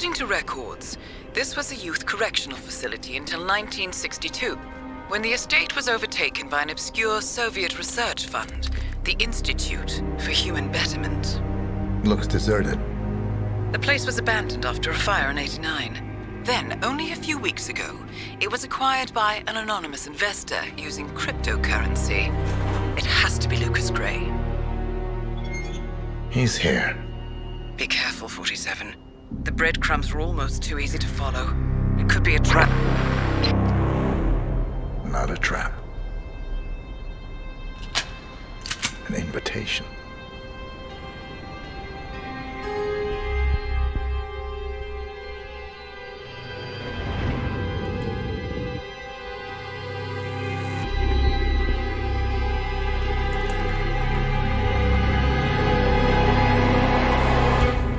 According to records, this was a youth correctional facility until 1962, when the estate was overtaken by an obscure Soviet research fund, the Institute for Human Betterment. Looks deserted. The place was abandoned after a fire in '89. Then, only a few weeks ago, it was acquired by an anonymous investor using cryptocurrency. It has to be Lucas Gray. He's here. Be careful, 47. The breadcrumbs were almost too easy to follow. It could be a trap. Not a trap. An invitation.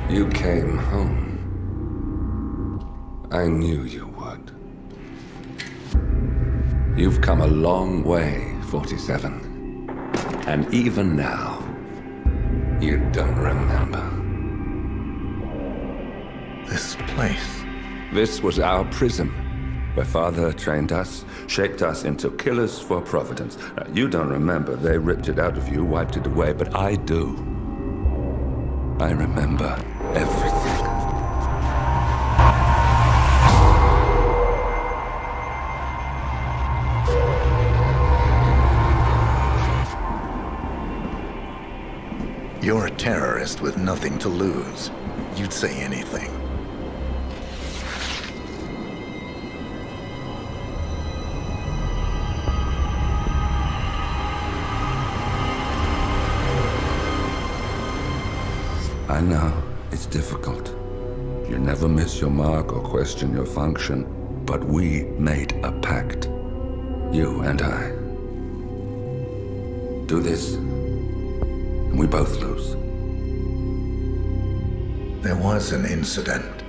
You came home. I knew you would. You've come a long way, 47. And even now, you don't remember. This place. This was our prison, where Father trained us, shaped us into killers for Providence. Now, you don't remember. They ripped it out of you, wiped it away, but I do. I remember everything. You're a terrorist with nothing to lose. You'd say anything. I know, it's difficult. You never miss your mark or question your function, but we made a pact. You and I. Do this, and we both lose. There was an incident.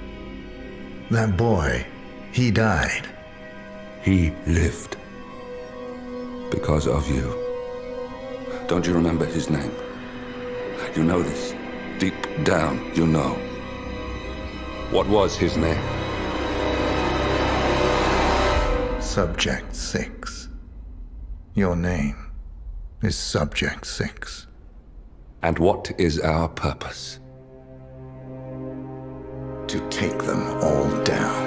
That boy, he died. He lived. Because of you. Don't you remember his name? You know this. Deep down, you know. What was his name? Subject 6. Your name is Subject 6. And what is our purpose? To take them all down.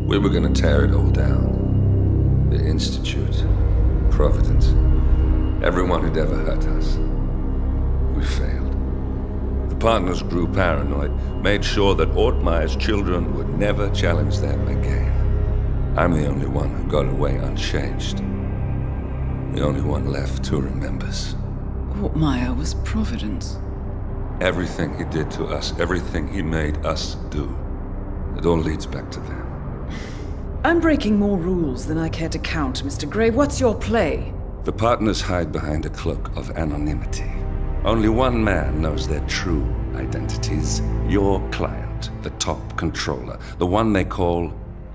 We were gonna tear it all down. The Institute, Providence, everyone who'd ever hurt us. We failed. The partners grew paranoid, made sure that Ortmeyer's children would never challenge them again. I'm the only one who got away unchanged. The only one left who remembers. Ortmeyer was Providence. Everything he did to us, everything he made us do, it all leads back to them. I'm breaking more rules than I care to count, Mr. Gray. What's your play? The partners hide behind a cloak of anonymity. Only one man knows their true identities. Your client, the top controller, the one they call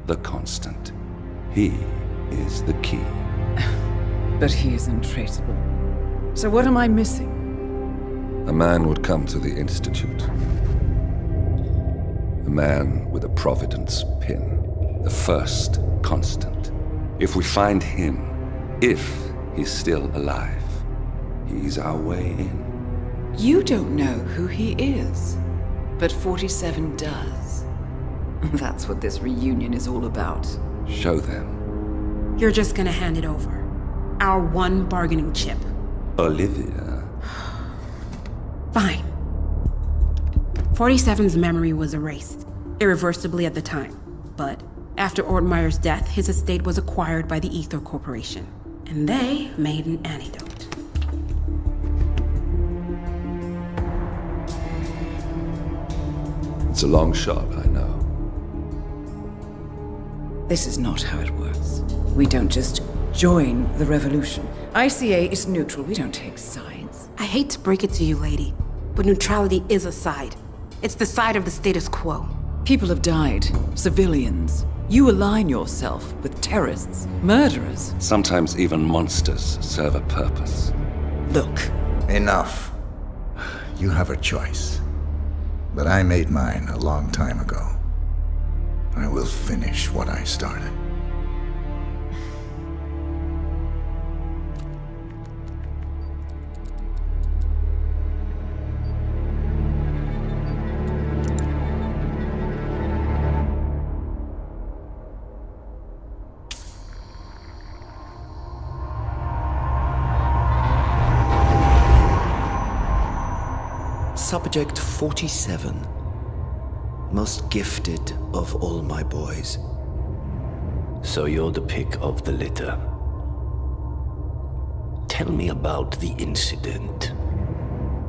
the Constant. He is the key. But he is untraceable. So what am I missing? A man would come to the Institute. A man with a Providence pin. The first Constant. If we find him, if he's still alive, he's our way in. You don't know who he is, but 47 does. That's what this reunion is all about. Show them. You're just gonna hand it over. Our one bargaining chip. Olivia. Fine. 47's memory was erased, irreversibly at the time. But after Ortmeyer's death, his estate was acquired by the Ether Corporation. And they made an antidote. It's a long shot, I know. This is not how it works. We don't just join the revolution. ICA is neutral. We don't take sides. I hate to break it to you, lady, but neutrality is a side. It's the side of the status quo. People have died. Civilians. You align yourself with terrorists, murderers. Sometimes even monsters serve a purpose. Look, Enough. You have a choice. But I made mine a long time ago. I will finish what I started. Subject 47. Most gifted of all my boys. So you're the pick of the litter. Tell me about the incident.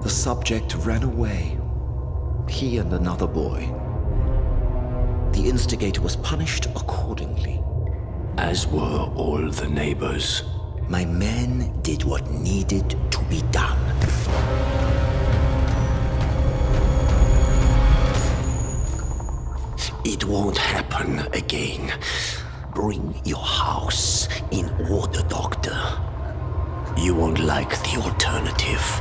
The subject ran away. He and another boy. The instigator was punished accordingly. As were all the neighbors. My men did what needed to be done. It won't happen again. Bring your house in order, Doctor. You won't like the alternative.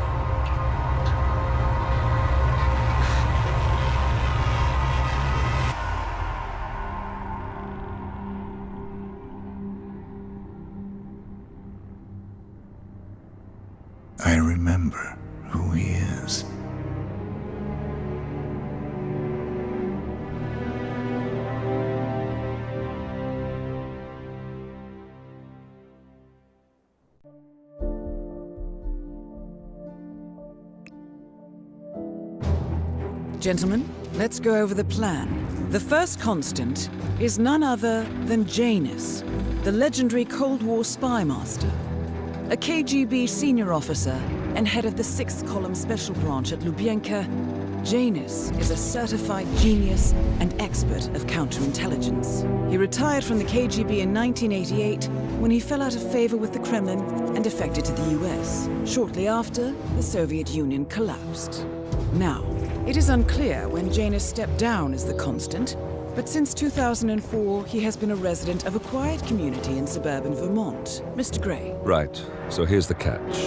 I remember who he is. gentlemen, let's go over the plan. The first constant is none other than Janus, the legendary Cold War spy master. A KGB senior officer and head of the 6th Column Special Branch at Lubyanka, Janus is a certified genius and expert of counterintelligence. He retired from the KGB in 1988 when he fell out of favor with the Kremlin and defected to the US. Shortly after, the Soviet Union collapsed. Now, it is unclear when Janus stepped down as the constant, but since 2004, he has been a resident of a quiet community in suburban Vermont. Mr. Gray. Right. So here's the catch.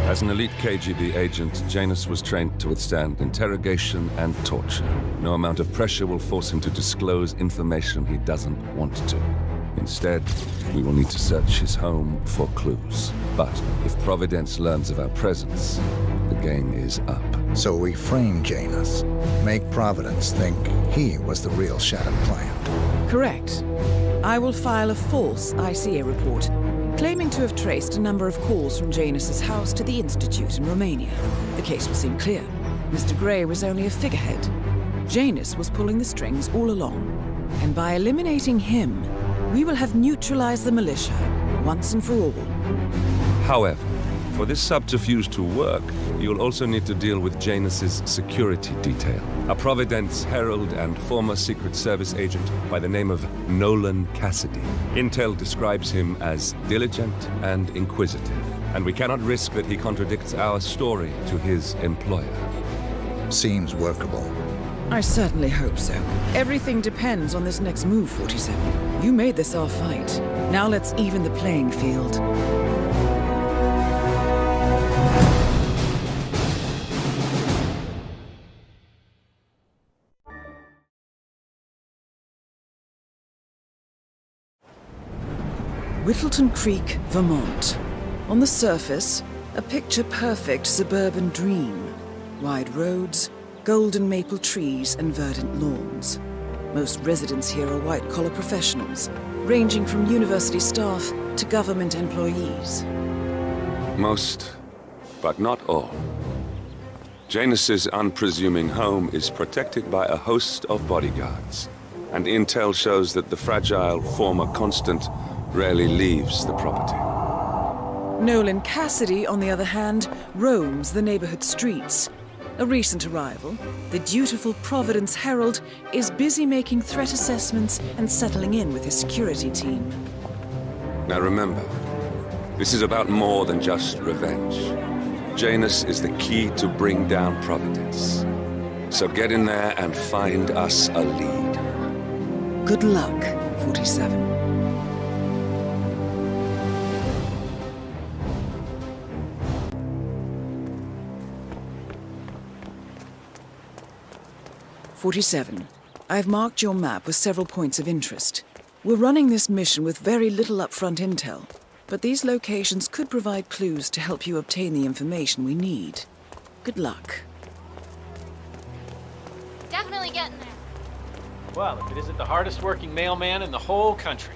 As an elite KGB agent, Janus was trained to withstand interrogation and torture. No amount of pressure will force him to disclose information he doesn't want to. Instead, we will need to search his home for clues. But if Providence learns of our presence, the game is up. So we frame Janus, make Providence think he was the real Shadow client. Correct. I will file a false ICA report, claiming to have traced a number of calls from Janus's house to the Institute in Romania. The case will seem clear. Mr. Gray was only a figurehead. Janus was pulling the strings all along. And by eliminating him, we will have neutralized the militia, once and for all. However, for this subterfuge to work, you'll also need to deal with Janus's security detail. A Providence herald and former Secret Service agent by the name of Nolan Cassidy. Intel describes him as diligent and inquisitive, and we cannot risk that he contradicts our story to his employer. Seems workable. I certainly hope so. Everything depends on this next move, 47. You made this our fight. Now let's even the playing field. Whittleton Creek, Vermont. On the surface, a picture-perfect suburban dream. Wide roads, golden maple trees, and verdant lawns. Most residents here are white-collar professionals, ranging from university staff to government employees. Most, but not all. Janus's unpresuming home is protected by a host of bodyguards, and intel shows that the fragile former constant rarely leaves the property. Nolan Cassidy, on the other hand, roams the neighborhood streets. A recent arrival, the dutiful Providence Herald is busy making threat assessments and settling in with his security team. Now remember, this is about more than just revenge. Janus is the key to bring down Providence. So get in there and find us a lead. Good luck, 47. I've marked your map with several points of interest. We're running this mission with very little upfront intel, but these locations could provide clues to help you obtain the information we need. Good luck. Definitely getting there. Well, if it isn't the hardest working mailman in the whole country.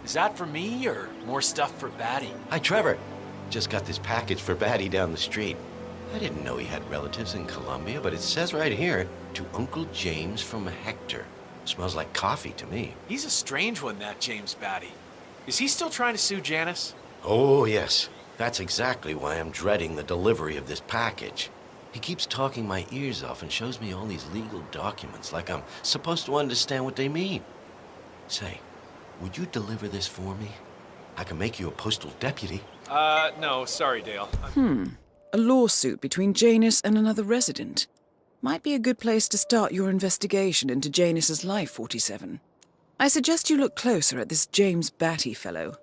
Is that for me, or more stuff for Batty? Hi, Trevor. Just got this package for Batty down the street. I didn't know he had relatives in Colombia, but it says right here, to Uncle James from Hector. Smells like coffee to me. He's a strange one, that James Batty. Is he still trying to sue Janice? Oh, yes. That's exactly why I'm dreading the delivery of this package. He keeps talking my ears off and shows me all these legal documents like I'm supposed to understand what they mean. Say, would you deliver this for me? I can make you a postal deputy. No, sorry, Dale. A lawsuit between Janus and another resident. Might be a good place to start your investigation into Janus's life, 47. I suggest you look closer at this James Batty fellow.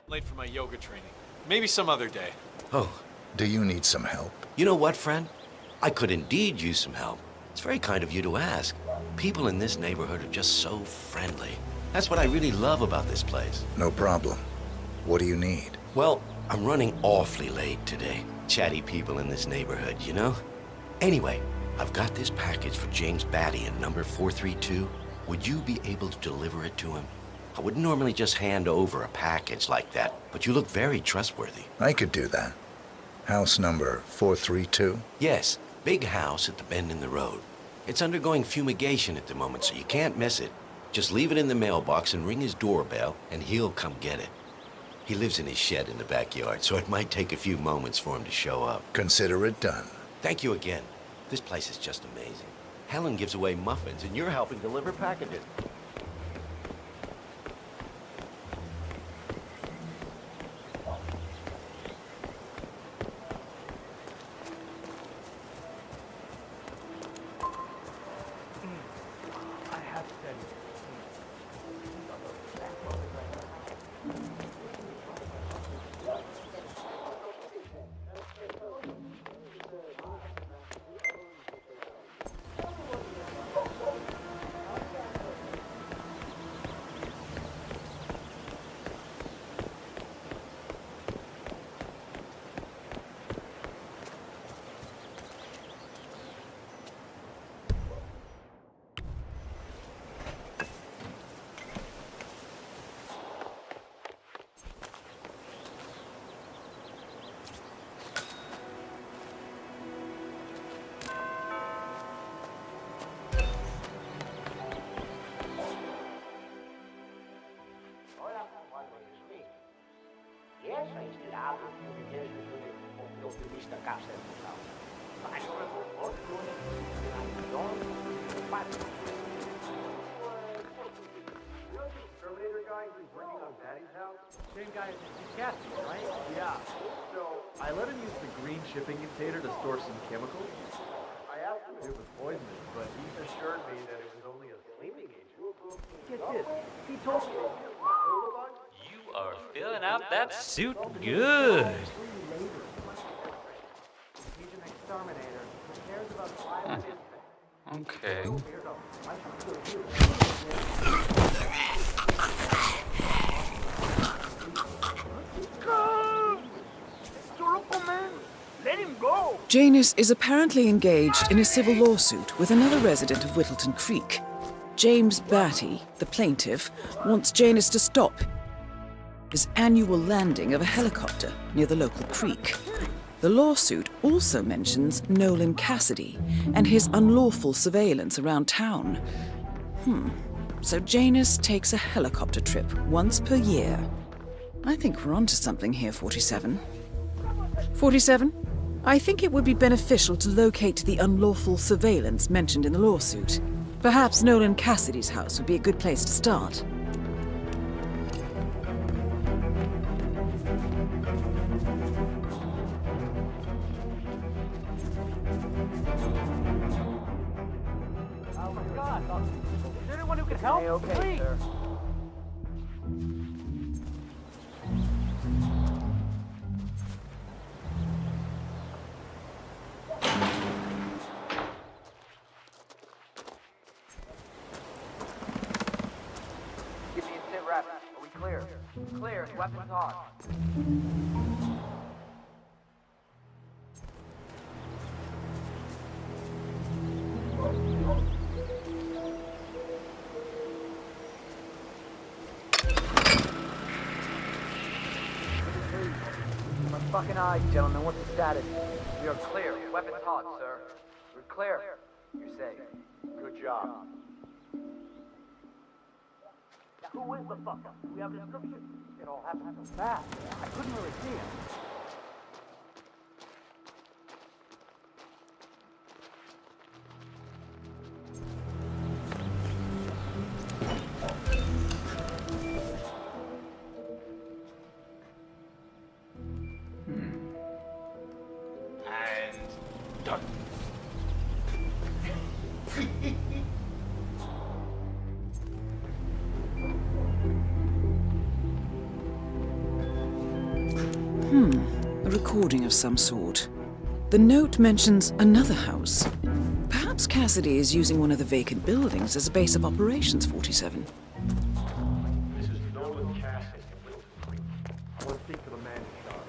Late for my yoga training. Maybe some other day. Oh, Do you need some help? you know what, friend? I could indeed use some help. It's very kind of you to ask. People in this neighborhood are just so friendly. That's what I really love about this place. No problem. What do you need? Well, I'm running awfully late today. Chatty people in this neighborhood, you know? Anyway, I've got this package for James Batty in number 432. Would you be able to deliver it to him? I wouldn't normally just hand over a package like that, but you look very trustworthy. I could do that. House number 432? Yes, big house at the bend in the road. It's undergoing fumigation at the moment, so you can't miss it. Just leave it in the mailbox and ring his doorbell, and he'll come get it. He lives in his shed in the backyard, so it might take a few moments for him to show up. Consider it done. Thank you again. This place is just amazing. Helen gives away muffins, and you're helping deliver packages. Same guy as the casting, right? Yeah. So I let him use the green shipping container to store some chemicals. I asked him if it was poisonous, but he assured me that it was only a sleeping agent. Get this, he told me You are filling out that suit good. he's an exterminator. He cares about violence. Okay. Let him go! Janus is apparently engaged in a civil lawsuit with another resident of Whittleton Creek. James Batty, the plaintiff, wants Janus to stop his annual landing of a helicopter near the local creek. The lawsuit also mentions Nolan Cassidy and his unlawful surveillance around town. So Janus takes a helicopter trip once per year. I think we're onto something here, 47. 47? I think it would be beneficial to locate the unlawful surveillance mentioned in the lawsuit. Perhaps Nolan Cassidy's house would be a good place to start. help? Please. Sir. Give me a sit rep. Are we clear? Clear. Weapons on. My fucking eyes, gentlemen. What's the status? We are clear. Weapons hot, sir. We're clear. You're safe. Good job. Who is the fucker? Do we have a description? It all happened so fast. I couldn't really see him. And done. A recording of some sort. The note mentions another house. Perhaps Cassidy is using one of the vacant buildings as a base of operations, 47. This is Nolan Cassidy in Whittleton. I want to speak to the man in charge.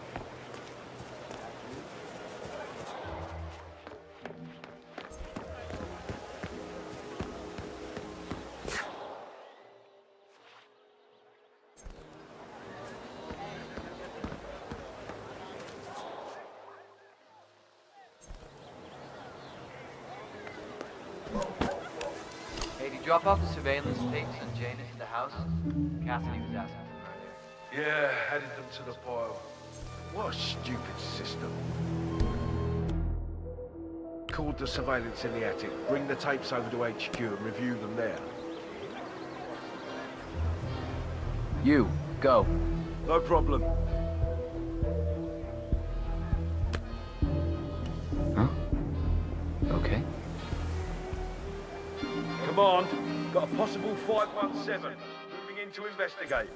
Hey, did you drop off the surveillance tapes on Janus at the house? Cassidy was asking for earlier. Yeah, headed them to the pile. What a stupid system. Called the surveillance in the attic. Bring the tapes over to HQ and review them there. You, go. No problem. Huh? Okay. Command, got a possible 517. Moving in to investigate.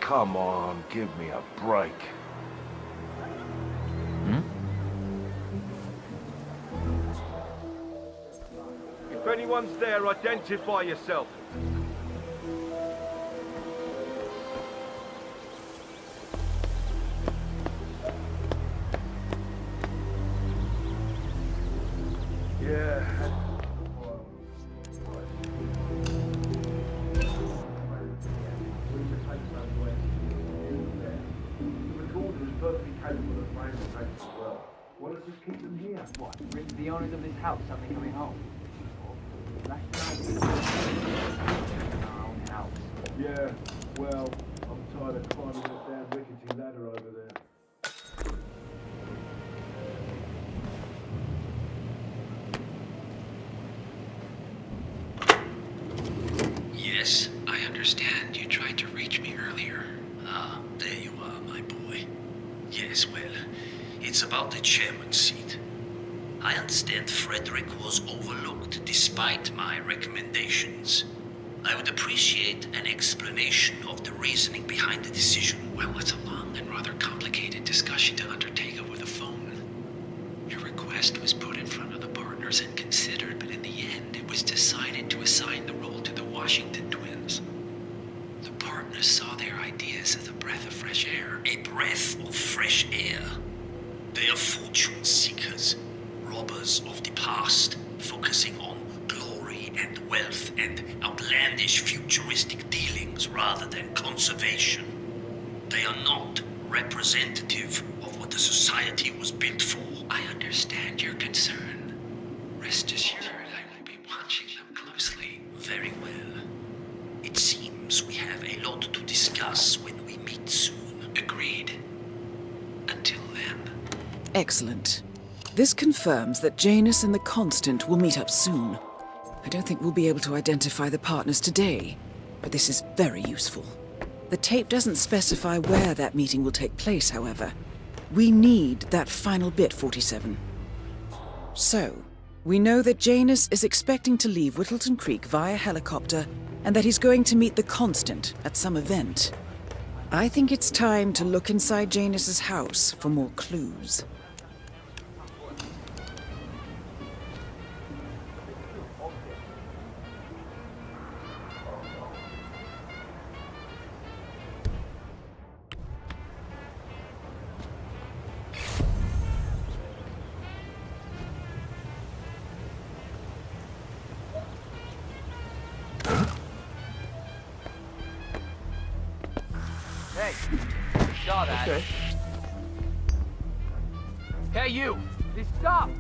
Come on, give me a break. If anyone's there, identify yourself. Yeah. What? Bring the owners of this house something coming home. Our own house. Yeah, well, I'm tired of climbing that damn rickety ladder over there. Yes, I understand. You tried to reach me earlier. Ah, there you are, my boy. Yes, well, it's about the chairman's seat. I understand Frederick was overlooked despite my recommendations. I would appreciate an explanation of the reasoning behind the decision. Well, it's a long and rather complicated discussion to undertake over the phone. Your request was put in front of the partners and considered, but in the end, it was decided to assign the role to the Washington twins. The partners saw their ideas as a breath of fresh air. A breath of fresh air. They are fortune seekers, robbers of the past, focusing on glory and wealth and outlandish futuristic dealings rather than conservation. They are not representative of what the society was built for. I understand your concern. Rest assured, I will be watching them closely. Very well. It seems we have a lot to discuss when we meet soon. Agreed. Until then. Excellent. This confirms that Janus and the Constant will meet up soon. I don't think we'll be able to identify the partners today, but this is very useful. The tape doesn't specify where that meeting will take place, however. We need that final bit, 47. So, We know that Janus is expecting to leave Whittleton Creek via helicopter, and that he's going to meet the Constant at some event. I think it's time to look inside Janus's house for more clues. Hey, saw that. Okay. Hey, you! Hey, stop!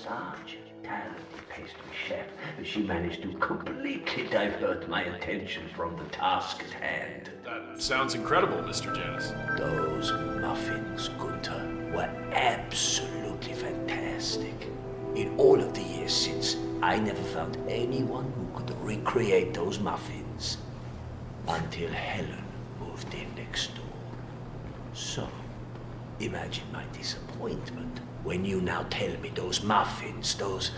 Such a talented pastry chef that she managed to completely divert my attention from the task at hand. That sounds incredible, Mr. Janus. Those muffins, Gunther, were absolutely fantastic. In all of the years since, I never found anyone who could recreate those muffins. Until Helen moved in next door. So, imagine my disappointment when you now tell me those muffins, those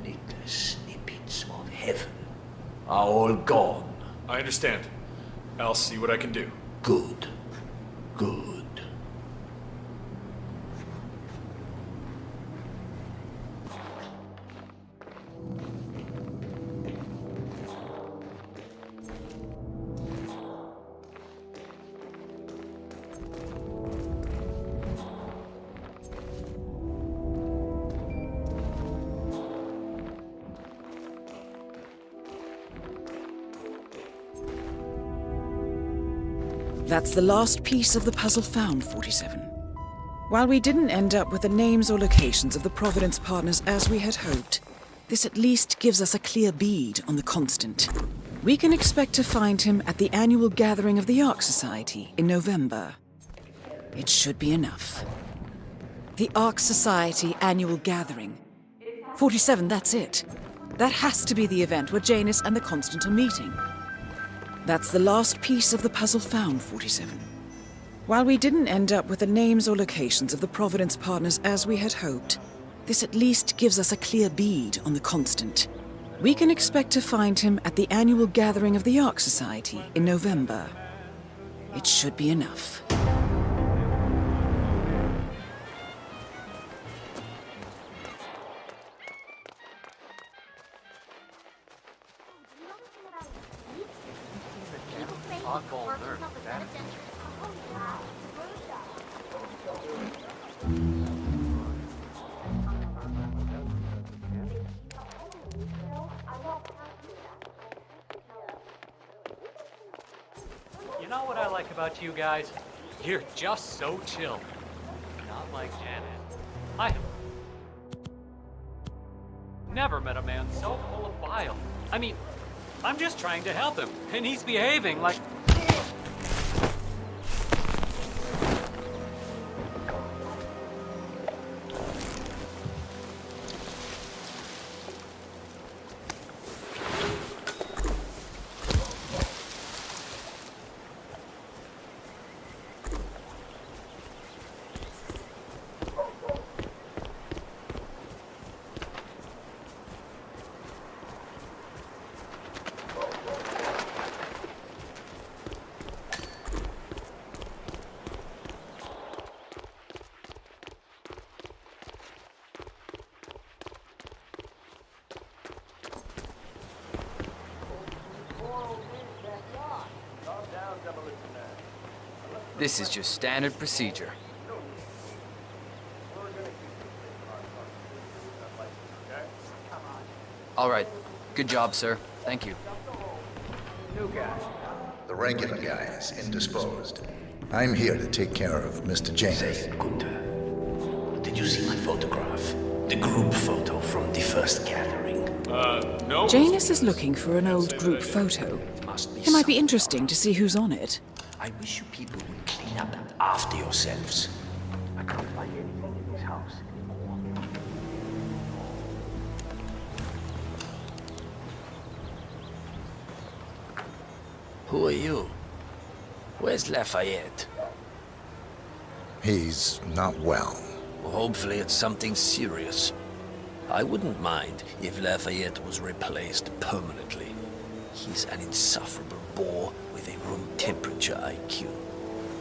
little snippets of heaven, are all gone. I understand. I'll see what I can do. Good. Good. That's the last piece of the puzzle found, 47. While we didn't end up with the names or locations of the Providence partners as we had hoped, this at least gives us a clear bead on the Constant. We can expect to find him at the annual gathering of the Ark Society in November. It should be enough. The Ark Society annual gathering. 47, that's it. That has to be the event where Janus and the Constant are meeting. That's the last piece of the puzzle found, 47. While we didn't end up with the names or locations of the Providence partners as we had hoped, this at least gives us a clear bead on the Constant. We can expect to find him at the annual gathering of the Ark Society in November. It should be enough. Oddball nerve, man. You know what I like about you guys? You're just so chill. Not like Janet. I have never met a man so full of bile. I mean, I'm just trying to help him, and he's behaving like... This is just standard procedure. All right. Good job, sir. Thank you. New guy. The regular guy is indisposed. I'm here to take care of Mr. Janus. Say, Gunther, did you see my photograph? The group photo from the first gathering? No. Janus is looking for an old group photo. It might be interesting to see who's on it. I wish you people would clean up after yourselves. I can't find anything in this house anymore. Who are you? Where's Lafayette? He's not well. Well, hopefully it's something serious. I wouldn't mind if Lafayette was replaced permanently. He's an insufferable bore with a room temperature IQ.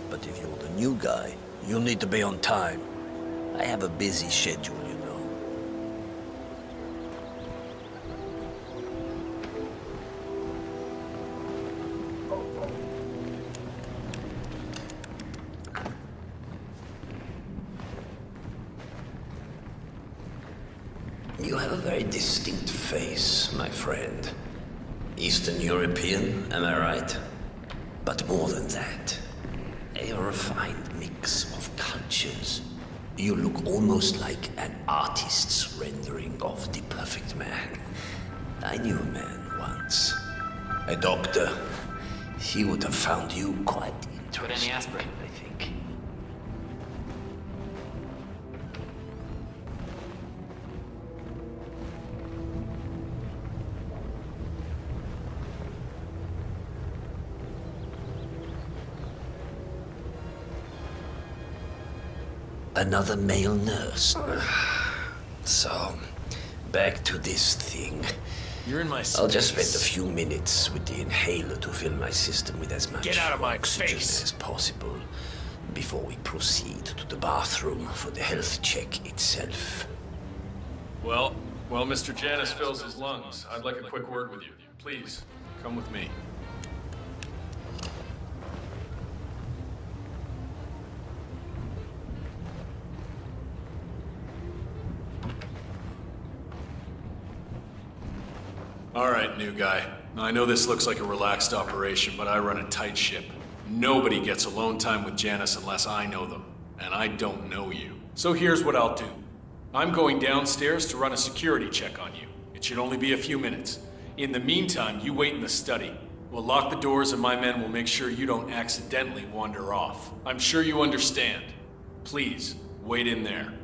But if you're the new guy, you'll need to be on time. I have a busy schedule, you know. You have a very distinct face, my friend. Eastern European, am I right? But more than that, a refined mix of cultures. You look almost like an artist's rendering of the perfect man. I knew a man once. A doctor. He would have found you quite interesting. Put any aspirin? I think. Another male nurse. So, back to this thing. You're in my space. I'll just spend a few minutes with the inhaler to fill my system with as much Get out of my oxygen face. as possible before we proceed to the bathroom for the health check itself. Well, Mr. Janus fills his lungs. I'd like a quick word with you. Please, come with me. All right, new guy. I know this looks like a relaxed operation, but I run a tight ship. Nobody gets alone time with Janus unless I know them, and I don't know you. So here's what I'll do. I'm going downstairs to run a security check on you. It should only be a few minutes. In the meantime, you wait in the study. We'll lock the doors and my men will make sure you don't accidentally wander off. I'm sure you understand. Please, wait in there.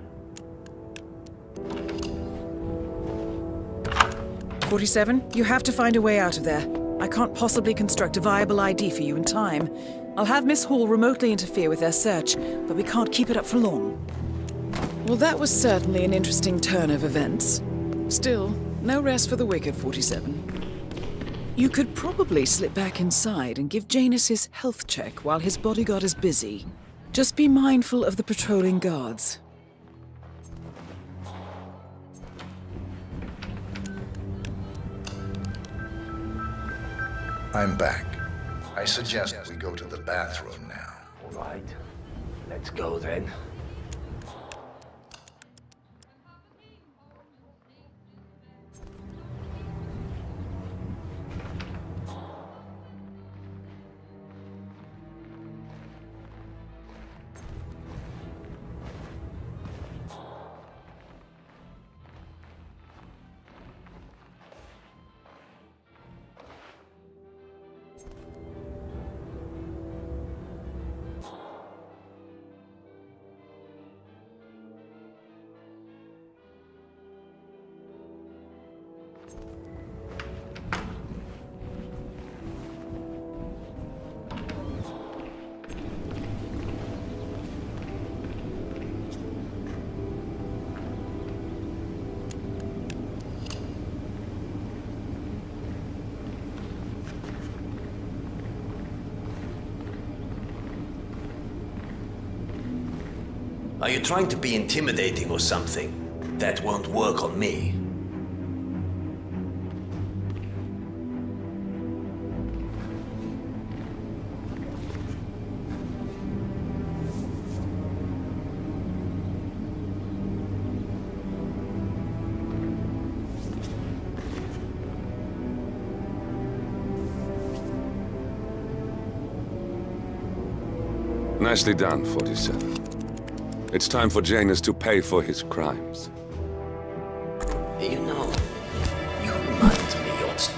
47, you have to find a way out of there. I can't possibly construct a viable ID for you in time. I'll have Miss Hall remotely interfere with their search, but we can't keep it up for long. Well, that was certainly an interesting turn of events. Still, no rest for the wicked, 47. You could probably slip back inside and give Janus his health check while his bodyguard is busy. Just be mindful of the patrolling guards. I'm back. I suggest we go to the bathroom now. All right, let's go then. Are you trying to be intimidating or something? That won't work on me. Nicely done, 47. It's time for Janus to pay for his crimes. You know, you remind me of...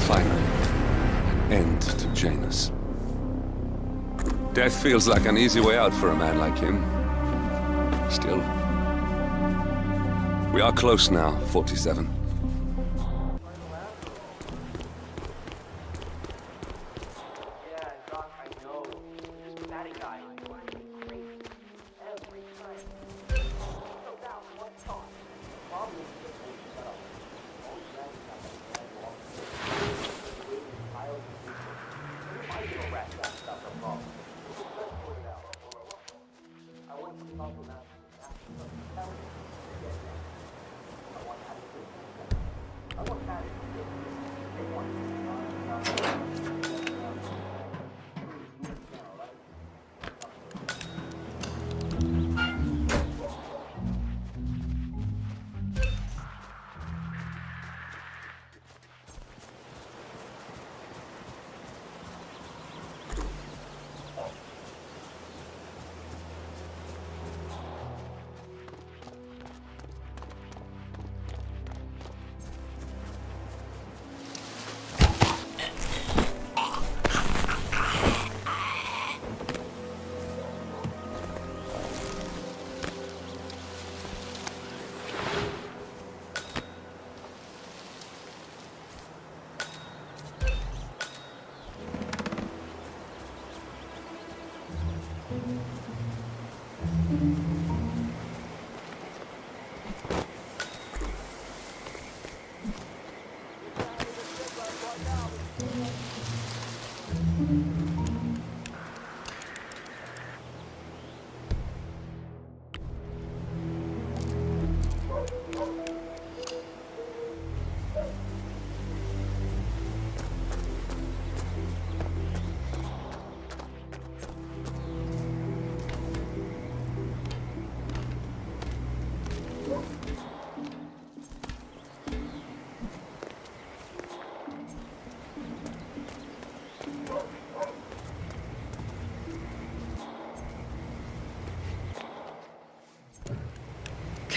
Finally, an end to Janus. Death feels like an easy way out for a man like him. Still, we are close now, 47.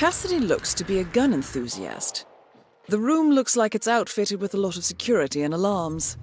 Cassidy looks to be a gun enthusiast. The room looks like it's outfitted with a lot of security and alarms.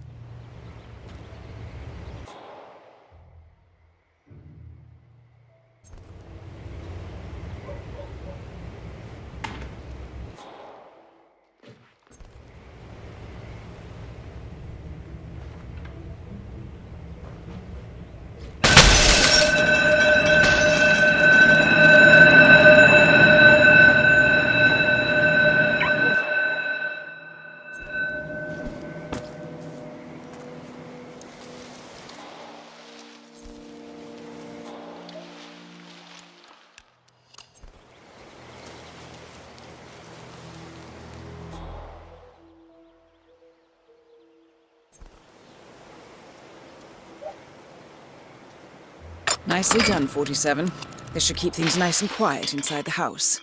Nicely done, 47. This should keep things nice and quiet inside the house.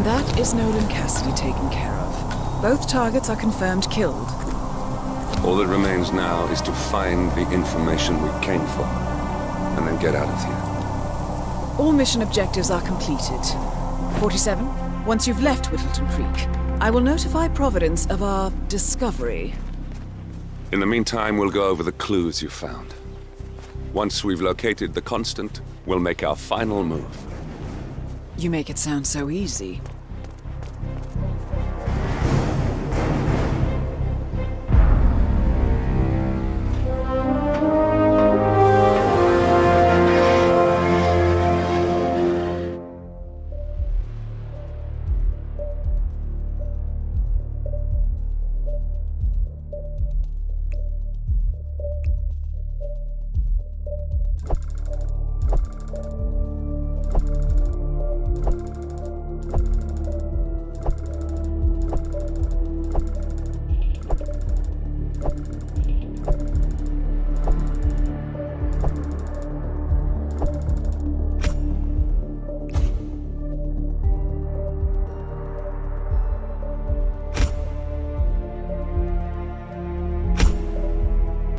And that is Nolan Cassidy taken care of. Both targets are confirmed killed. All that remains now is to find the information we came for, and then get out of here. All mission objectives are completed. 47, once you've left Whittleton Creek, I will notify Providence of our discovery. In the meantime, we'll go over the clues you found. Once we've located the constant, we'll make our final move. You make it sound so easy.